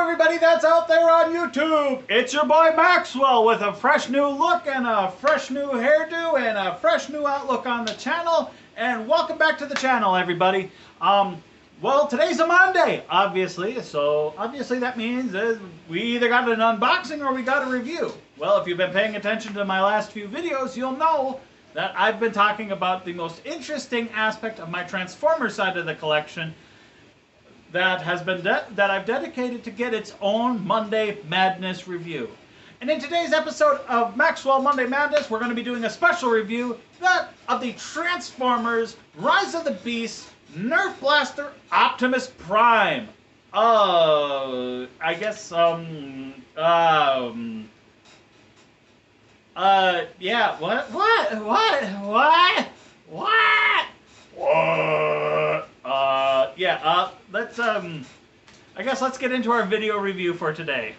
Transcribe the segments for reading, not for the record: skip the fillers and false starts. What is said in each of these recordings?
everybody that's out there on YouTube. It's your boy Maxwell with a fresh new look and a fresh new hairdo and a fresh new outlook on the channel. And welcome back to the channel, everybody. Well, today's a Monday, obviously. So obviously that means we either got an unboxing or we got a review. Well, if you've been paying attention to my last few videos, you'll know that I've been talking about the most interesting aspect of my Transformers side of the collection that I've dedicated to get its own Monday Madness review. And in today's episode of Maxwell Monday Madness, we're going to be doing a special review of the Transformers Rise of the Beast Nerf Blaster Optimus Prime. Yeah, let's get into our video review for today.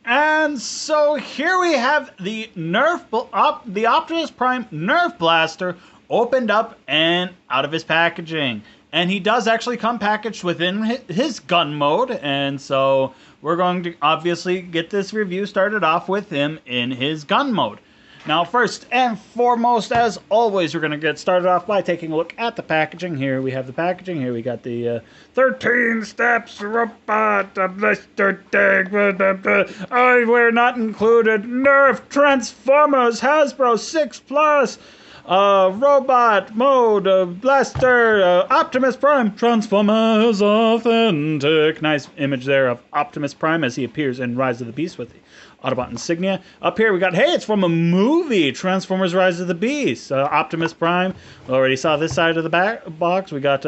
And so here we have the the Optimus Prime Nerf Blaster opened up and out of his packaging. And he does actually come packaged within his gun mode, and so we're going to obviously get this review started off with him in his gun mode. Now, first and foremost, as always, we're going to get started off by taking a look at the packaging. Here we have the packaging. Here we got the 13 steps robot blister tag. Eyewear not included. Nerf Transformers Hasbro 6+. Robot mode, blaster, Optimus Prime, Transformers Authentic. Nice image there of Optimus Prime as he appears in Rise of the Beast with the Autobot insignia. Up here we got, hey, it's from a movie, Transformers Rise of the Beast. Optimus Prime, we already saw this side of the back box. We got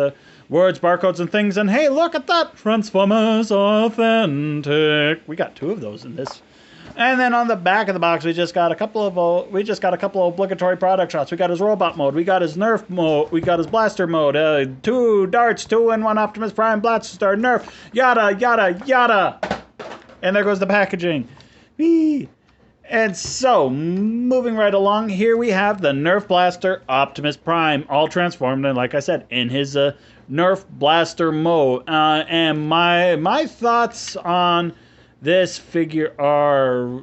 words, barcodes, and things, and hey, look at that, Transformers Authentic. We got two of those in this. And then on the back of the box, we just got a couple of obligatory product shots. We got his robot mode, we got his Nerf mode, we got his blaster mode. 2 darts, 2-in-1 Optimus Prime blaster Nerf, yada yada yada. And there goes the packaging. Whee! And so, moving right along, here we have the Nerf Blaster Optimus Prime, all transformed, and like I said, in his Nerf Blaster mode. And my thoughts on this figure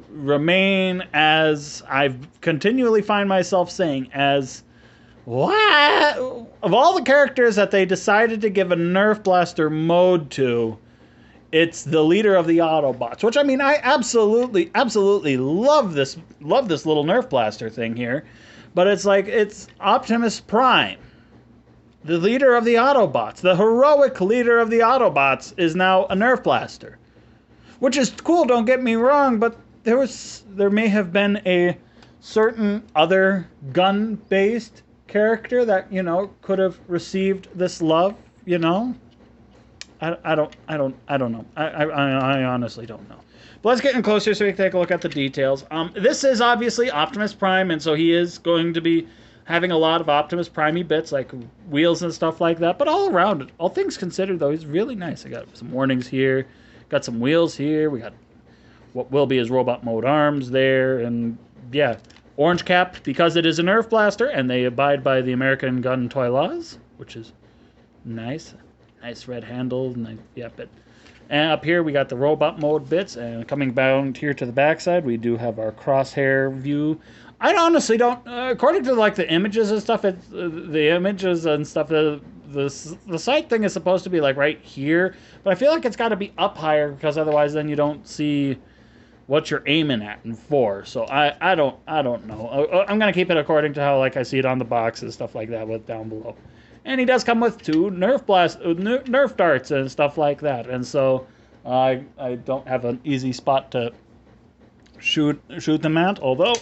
remain as I've continually find myself saying, as what? Of all the characters that they decided to give a Nerf Blaster mode to, it's the leader of the Autobots, which, I mean, I absolutely love this little Nerf Blaster thing here. But it's like, it's Optimus Prime, the leader of the Autobots, the heroic leader of the Autobots, is now a Nerf Blaster. Which is cool, don't get me wrong, but there may have been a certain other gun-based character that, you know, could have received this love, you know? I don't know. I honestly don't know. But let's get in closer so we can take a look at the details. This is obviously Optimus Prime, and so he is going to be having a lot of Optimus Prime-y bits, like wheels and stuff like that, but all around it, all things considered, though, he's really nice. I got some warnings here. Got some wheels here. We got what will be his robot mode arms there. And yeah, orange capped because it is a Nerf Blaster and they abide by the American gun and toy laws, which is nice. Nice red handle. Nice, yeah, but. And up here we got the robot mode bits, and coming down here to the backside, we do have our crosshair view. I honestly don't, according to like the images and stuff, the images and stuff, the sight thing is supposed to be like right here, but I feel like it's got to be up higher because otherwise then you don't see what you're aiming at and for. So I don't know. I'm gonna keep it according to how like I see it on the box and stuff like that with down below. And he does come with 2 Nerf darts and stuff like that. And so I don't have an easy spot to shoot them at. Although,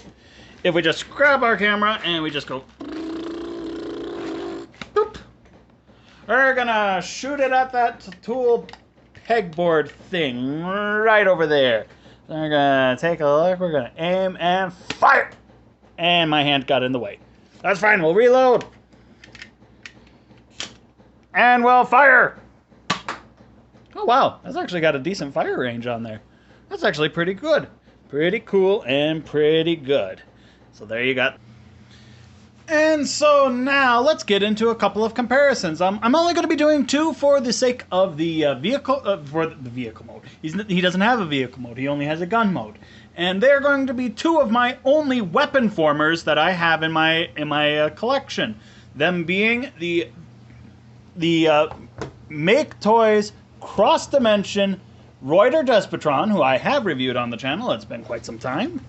if we just grab our camera and we just go, boop, we're gonna shoot it at that tool pegboard thing right over there. So we're gonna take a look. We're gonna aim and fire. And my hand got in the way. That's fine. We'll reload. And we'll fire. Oh, wow. That's actually got a decent fire range on there. That's actually pretty good. Pretty cool and pretty good. So there you got. And so now let's get into a couple of comparisons. I'm only going to be doing two for the sake of the vehicle mode. He doesn't have a vehicle mode. He only has a gun mode. And they're going to be two of my only weapon formers that I have in my collection. Them being the Make Toys Cross Dimension Reuter Despotron, who I have reviewed on the channel. It's been quite some time.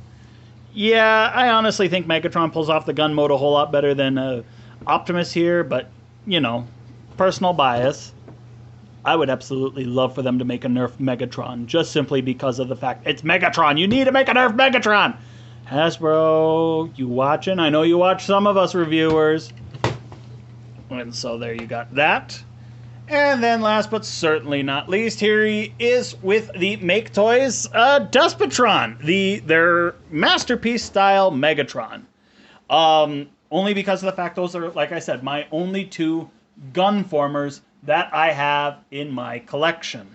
Yeah, I honestly think Megatron pulls off the gun mode a whole lot better than Optimus here, but, you know, personal bias. I would absolutely love for them to make a Nerf Megatron, just simply because of the fact it's Megatron. You need to make a Nerf Megatron! Hasbro, you watching? I know you watch some of us reviewers. And so there you got that. And then last but certainly not least, here he is with the Make Toys Despotron, their masterpiece style Megatron. Only because of the fact those are, like I said, my only two gun formers that I have in my collection.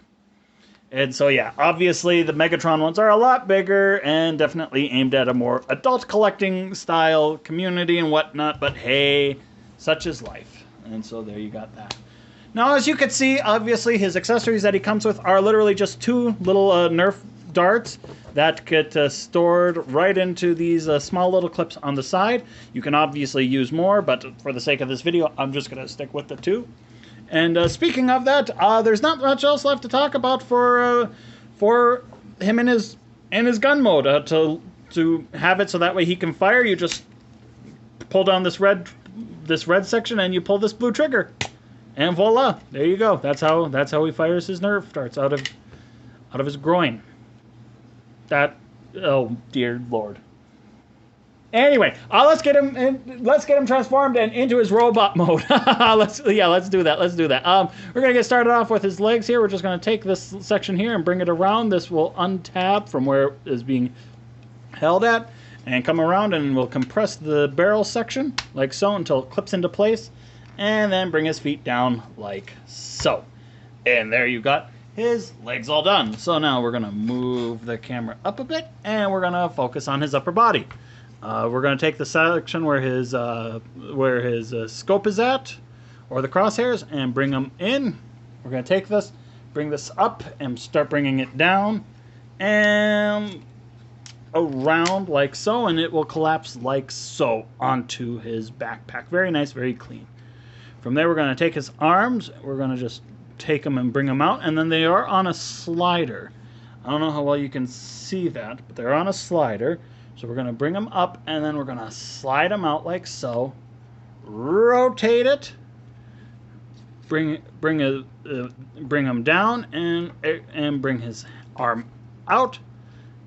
And so yeah, obviously the Megatron ones are a lot bigger and definitely aimed at a more adult collecting style community and whatnot, but hey, such is life. And so there you got that. Now, as you can see, obviously his accessories that he comes with are literally just two little Nerf darts that get stored right into these small little clips on the side. You can obviously use more, but for the sake of this video, I'm just going to stick with the two. And speaking of that, there's not much else left to talk about for him in his gun mode. To have it so that way he can fire, you just pull down this red section and you pull this blue trigger. And voila, there you go. That's how he fires his Nerf darts out of his groin. That, oh dear Lord. Anyway, let's get him transformed and into his robot mode. let's do that. We're gonna get started off with his legs here. We're just gonna take this section here and bring it around. This will untab from where it is being held at, and come around, and we'll compress the barrel section like so until it clips into place. And then bring his feet down like so. And there you got his legs all done. So now we're going to move the camera up a bit, and we're going to focus on his upper body. We're going to take the section where his scope is at, or the crosshairs, and bring them in. We're going to take this, bring this up, and start bringing it down, and around like so, and it will collapse like so onto his backpack. Very nice, very clean. From there, we're going to take his arms. We're going to just take them and bring them out. And then they are on a slider. I don't know how well you can see that, but they're on a slider. So we're going to bring them up, and then we're going to slide them out like so. Rotate it. Bring them down, and bring his arm out,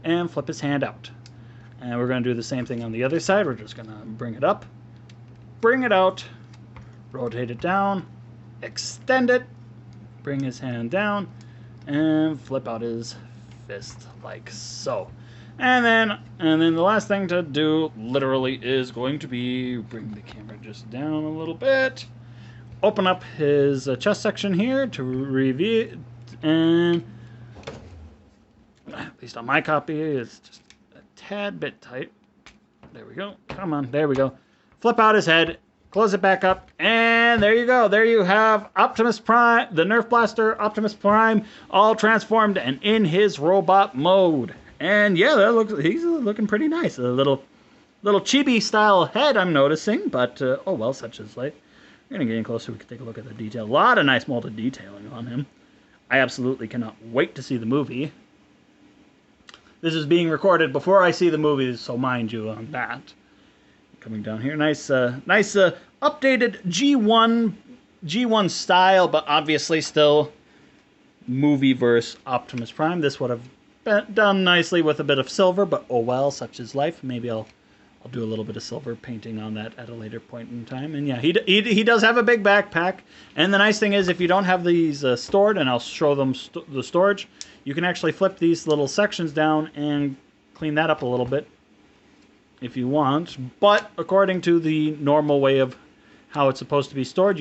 and flip his hand out. And we're going to do the same thing on the other side. We're just going to bring it up, bring it out, rotate it down, extend it, bring his hand down, and flip out his fist like so. And then the last thing to do literally is going to be bring the camera just down a little bit, open up his chest section here to reveal, and at least on my copy it's just a tad bit tight. There we go. Come on, there we go. Flip out his head. Close it back up, and there you go. There you have Optimus Prime, the Nerf Blaster Optimus Prime, all transformed and in his robot mode. And yeah, he's looking pretty nice. A little chibi style head, I'm noticing, but oh well, such is life. We're gonna get in closer. We can take a look at the detail. A lot of nice molded detailing on him. I absolutely cannot wait to see the movie. This is being recorded before I see the movie, so mind you on that. Coming down here, nice updated G1 style, but obviously still movie-verse Optimus Prime. This would have been done nicely with a bit of silver, but oh well, such is life. Maybe I'll do a little bit of silver painting on that at a later point in time. And yeah, he does have a big backpack. And the nice thing is, if you don't have these stored, and I'll show them the storage, you can actually flip these little sections down and clean that up a little bit if you want. But according to the normal way of how it's supposed to be stored,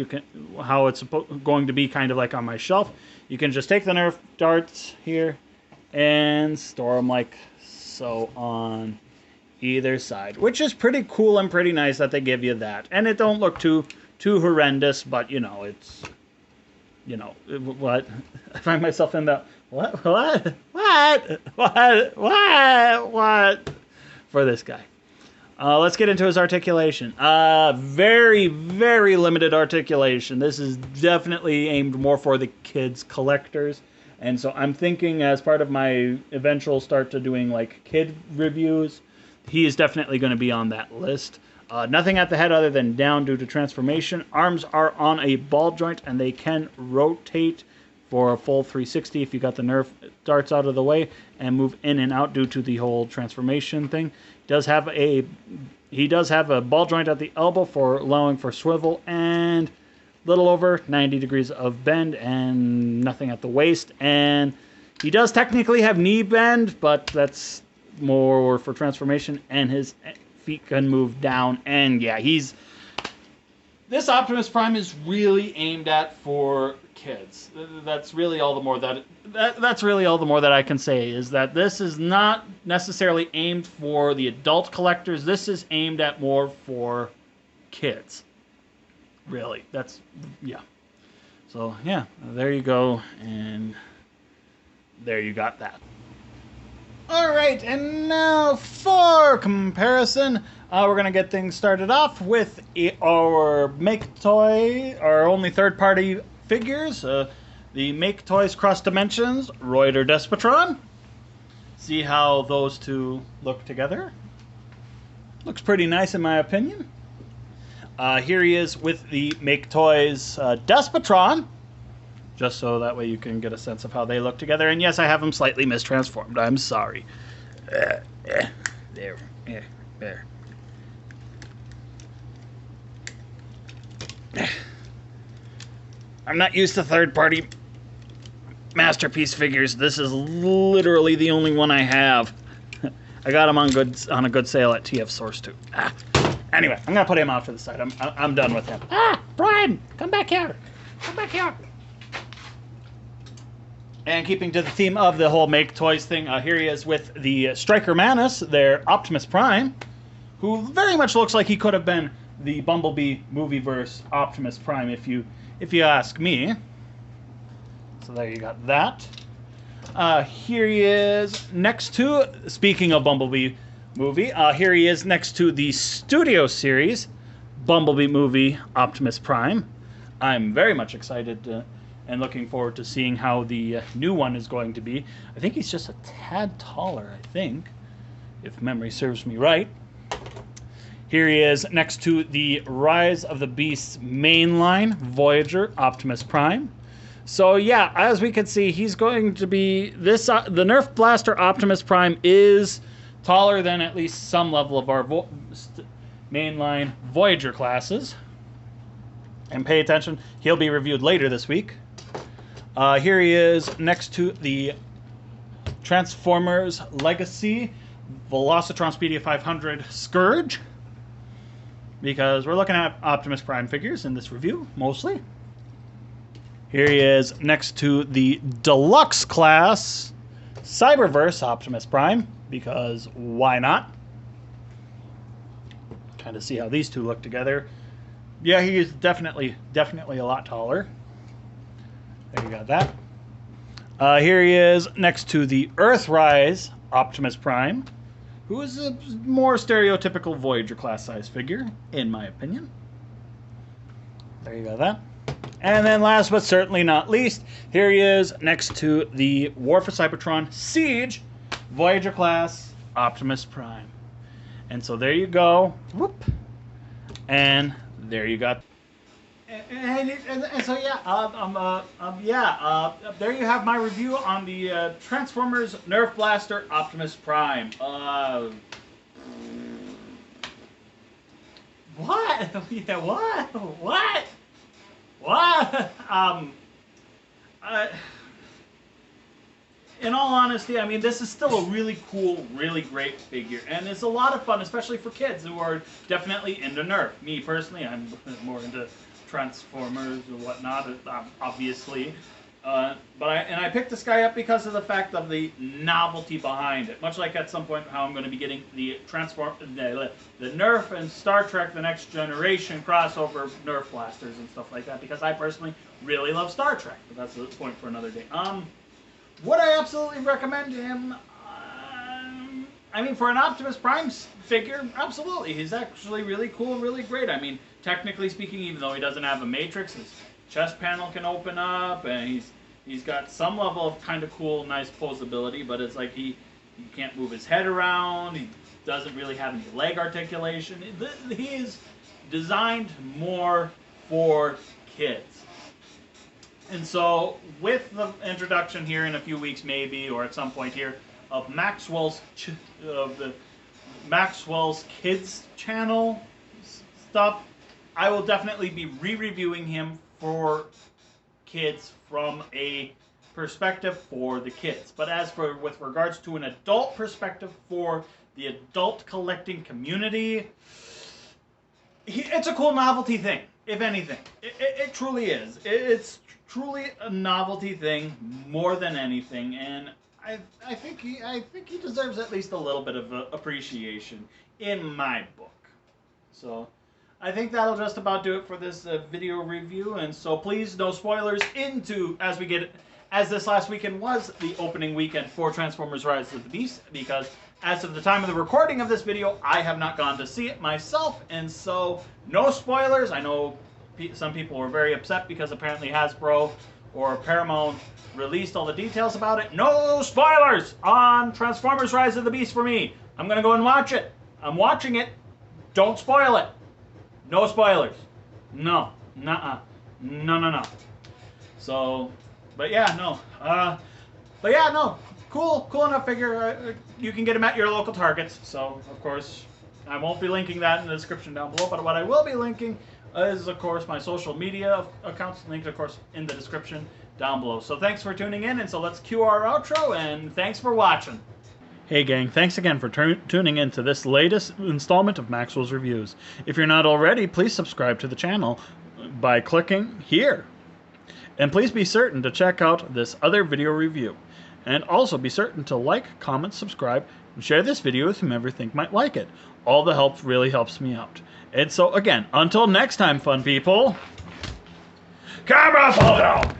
how it's going to be kind of like on my shelf, you can just take the Nerf darts here and store them like so on either side, which is pretty cool and pretty nice that they give you that. And it don't look too horrendous, but you know, it's, you know, what? I find myself in the what for this guy. Let's get into his articulation. Very, very limited articulation. This is definitely aimed more for the kids collectors. And so I'm thinking, as part of my eventual start to doing like kid reviews, he is definitely going to be on that list. Nothing at the head other than down due to transformation. Arms are on a ball joint and they can rotate for a full 360 if you got the Nerf darts out of the way and move in and out due to the whole transformation thing. He does have a ball joint at the elbow for allowing for swivel and little over 90 degrees of bend and nothing at the waist. And he does technically have knee bend, but that's more for transformation, and his feet can move down. And yeah, this Optimus Prime is really aimed at for kids. That's really all the more that's really all the more that I can say, is that this is not necessarily aimed for the adult collectors. This is aimed at more for kids. Really, that's, yeah. So yeah, there you go, and there you got that. All right, and now for comparison, we're going to get things started off with our Make Toy, our only third-party figures, the Make Toys Cross Dimensions, Reuter Despotron. See how those two look together. Looks pretty nice in my opinion. Here he is with the Make Toys Despotron, just so that way you can get a sense of how they look together. And yes, I have them slightly mistransformed. I'm sorry. There. I'm not used to third-party masterpiece figures. This is literally the only one I have. I got him on a good sale at TF Source 2. Anyway, I'm gonna put him off to the side. I'm done with him. Brian, come back here. Come back here. And keeping to the theme of the whole Make Toys thing, here he is with the Striker Manus, their Optimus Prime, who very much looks like he could have been the Bumblebee movieverse Optimus Prime, if you ask me. So there you got that. Here he is next to, speaking of Bumblebee movie, here he is next to the Studio Series Bumblebee movie Optimus Prime. I'm very much excited and looking forward to seeing how the new one is going to be. I think he's just a tad taller, I think, if memory serves me right. Here he is next to the Rise of the Beasts mainline Voyager Optimus Prime. So yeah, as we can see, he's going to be this. The Nerf Blaster Optimus Prime is taller than at least some level of our mainline Voyager classes. And pay attention, he'll be reviewed later this week. Here he is next to the Transformers Legacy Velocitron Speedia 500 Scourge, because we're looking at Optimus Prime figures in this review, mostly. Here he is next to the Deluxe Class Cyberverse Optimus Prime, because why not? Kind of see how these two look together. Yeah, he is definitely a lot taller. There you got that. Here he is next to the Earthrise Optimus Prime, who is a more stereotypical Voyager class size figure, in my opinion. There you got that. And then last but certainly not least, here he is next to the War for Cybertron Siege Voyager class Optimus Prime. And so there you go. Whoop. And there you got. And so yeah, there you have my review on the Transformers Nerf Blaster Optimus Prime. What? Yeah, what? In all honesty, I mean, this is still a really cool, really great figure, and it's a lot of fun, especially for kids who are definitely into Nerf. Me personally, I'm more into Transformers or whatnot, obviously. I picked this guy up because of the fact of the novelty behind it. Much like at some point how I'm going to be getting the NERF and Star Trek: The Next Generation crossover Nerf blasters and stuff like that, because I personally really love Star Trek. But that's a point for another day. Would I absolutely recommend him? I mean, for an Optimus Prime figure, absolutely. He's actually really cool, really great. I mean, technically speaking, even though he doesn't have a matrix, his chest panel can open up, and he's got some level of kind of cool, nice posability, but it's like he can't move his head around. He doesn't really have any leg articulation. He is designed more for kids. And so, with the introduction here in a few weeks, maybe, or at some point here, of Maxwell's Kids channel stuff, I will definitely be re-reviewing him for kids from a perspective for the kids. But as for with regards to an adult perspective for the adult collecting community, it's a cool novelty thing, if anything. It truly is. It's truly a novelty thing more than anything, and I think he deserves at least a little bit of appreciation in my book. So I think that'll just about do it for this video review. And so please, no spoilers as this last weekend was the opening weekend for Transformers: Rise of the Beast, because as of the time of the recording of this video, I have not gone to see it myself, and so no spoilers. I know some people were very upset because apparently Hasbro or Paramount released all the details about it. No spoilers on Transformers: Rise of the Beast for me. I'm going to go and watch it. I'm watching it. Don't spoil it. No spoilers. No. Nuh-uh. No. So, but yeah, no. Cool enough figure. You can get them at your local Targets. So, of course, I won't be linking that in the description down below. But what I will be linking is, of course, my social media accounts, linked, of course, in the description down below. So thanks for tuning in, and so let's cue our outro, and thanks for watching. Hey gang, thanks again for tuning in to this latest installment of Maxwell's Reviews. If you're not already, please subscribe to the channel by clicking here. And please be certain to check out this other video review. And also be certain to like, comment, subscribe, and share this video with whomever you think might like it. All the help really helps me out. And so again, until next time, fun people, camera fall down!